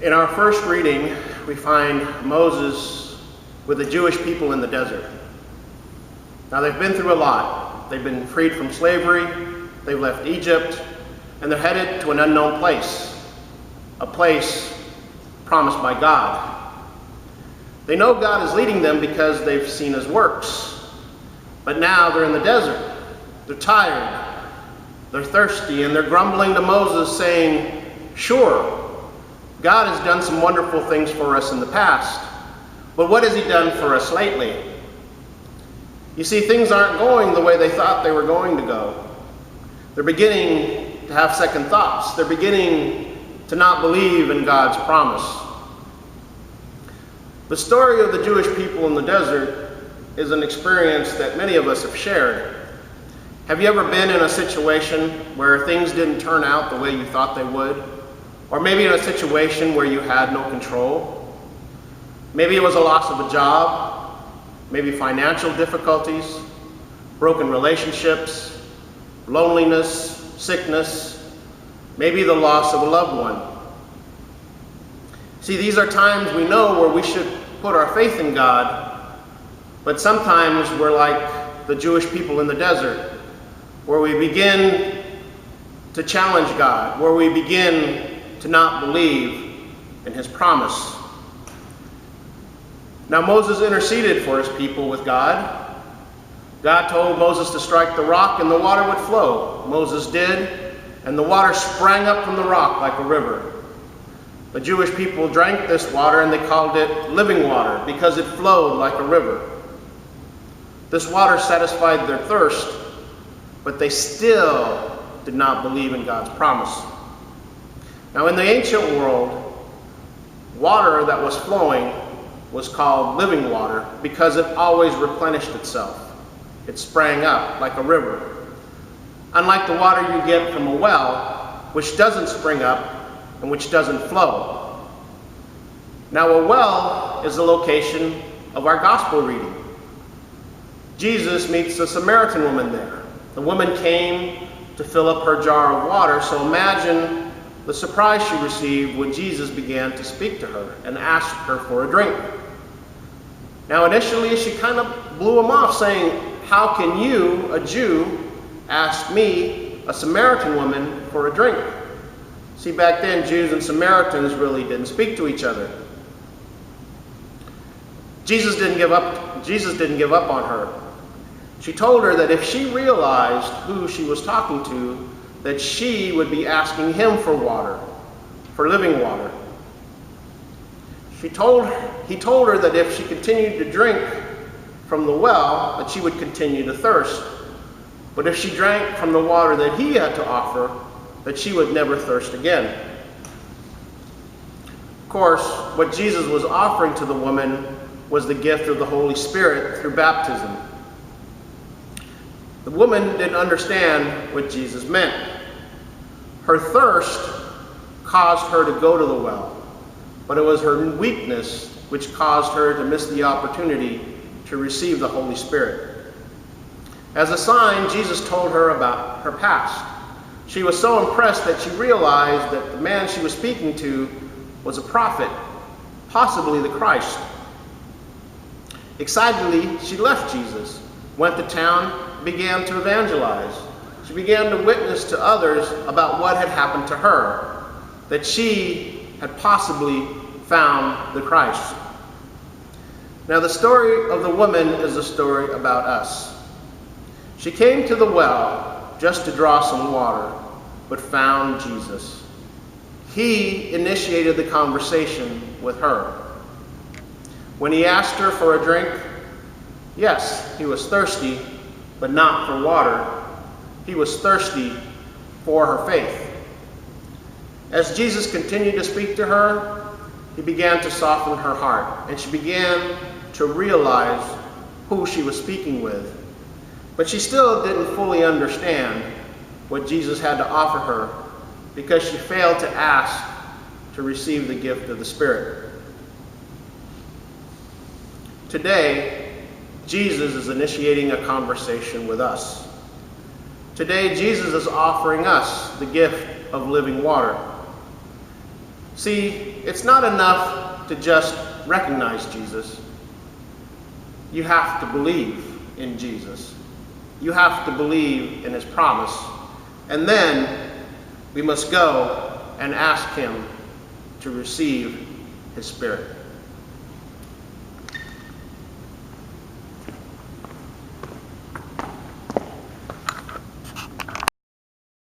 In our first reading, we find Moses with the Jewish people in the desert. Now, they've been through a lot. They've been freed from slavery, they've left Egypt, and they're headed to an unknown place, a place promised by God. They know God is leading them because they've seen his works. But now they're in the desert. They're tired, they're thirsty, and they're grumbling to Moses saying, "Sure, God has done some wonderful things for us in the past, but what has he done for us lately?" You see, things aren't going the way they thought they were going to go. They're beginning to have second thoughts. They're beginning to not believe in God's promise. The story of the Jewish people in the desert is an experience that many of us have shared. Have you ever been in a situation where things didn't turn out the way you thought they would? Or maybe in a situation where you had no control? Maybe it was a loss of a job, maybe financial difficulties, broken relationships, loneliness, sickness, maybe the loss of a loved one. See, these are times we know where we should put our faith in God, but sometimes we're like the Jewish people in the desert, where we begin to challenge God, where we begin to not believe in his promise. Now, Moses interceded for his people with God. God told Moses to strike the rock and the water would flow. Moses did, and the water sprang up from the rock like a river. The Jewish people drank this water and they called it living water because it flowed like a river. This water satisfied their thirst, but they still did not believe in God's promise. Now, in the ancient world, water that was flowing was called living water because it always replenished itself. It sprang up like a river. Unlike the water you get from a well, which doesn't spring up and which doesn't flow. Now, a well is the location of our gospel reading. Jesus meets a Samaritan woman there. The woman came to fill up her jar of water, so imagine the surprise she received when Jesus began to speak to her and asked her for a drink. Now, initially, she kind of blew him off, saying, "How can you, a Jew, ask me, a Samaritan woman, for a drink?" See, back then, Jews and Samaritans really didn't speak to each other. Jesus didn't give up on her. She told her that if she realized who she was talking to, that she would be asking him for water, for living water. He told her that if she continued to drink from the well, that she would continue to thirst. But if she drank from the water that he had to offer, that she would never thirst again. Of course, what Jesus was offering to the woman was the gift of the Holy Spirit through baptism. The woman didn't understand what Jesus meant. Her thirst caused her to go to the well, but it was her weakness which caused her to miss the opportunity to receive the Holy Spirit. As a sign, Jesus told her about her past. She was so impressed that she realized that the man she was speaking to was a prophet, possibly the Christ. Excitedly, she left Jesus, went to town, began to evangelize. She began to witness to others about what had happened to her, that she had possibly found the Christ. Now, the story of the woman is a story about us. She came to the well just to draw some water, but found Jesus. He initiated the conversation with her. When he asked her for a drink, yes, he was thirsty, but not for water. He was thirsty for her faith. As Jesus continued to speak to her, he began to soften her heart, and she began to realize who she was speaking with. But she still didn't fully understand what Jesus had to offer her because she failed to ask to receive the gift of the Spirit. Today, Jesus is initiating a conversation with us. Today, Jesus is offering us the gift of living water. See, it's not enough to just recognize Jesus. You have to believe in Jesus. You have to believe in his promise. And then we must go and ask him to receive his Spirit.